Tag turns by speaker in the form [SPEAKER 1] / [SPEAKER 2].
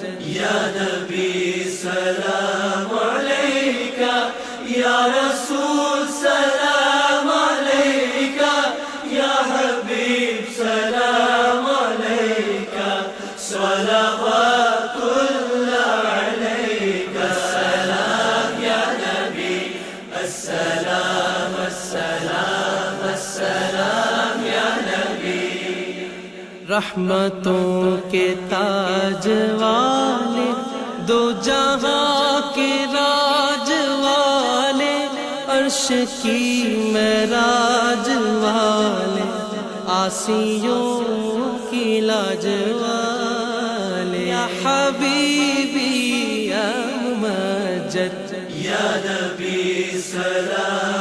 [SPEAKER 1] یا نبی سلام علیکہ، یا رسول سلام علیکہ، یا حبیب سلام علیکہ، صلوات اللہ علیکہ، السلام یا نبی، السلام السلام السلام یا نبی۔ رحمتوں کے تاج والے، دو جہاں کے راج والے، عرش کی معراج والے، آسیوں کی لاج والے، یا حبیبی یا ممجد، یا نبی سلام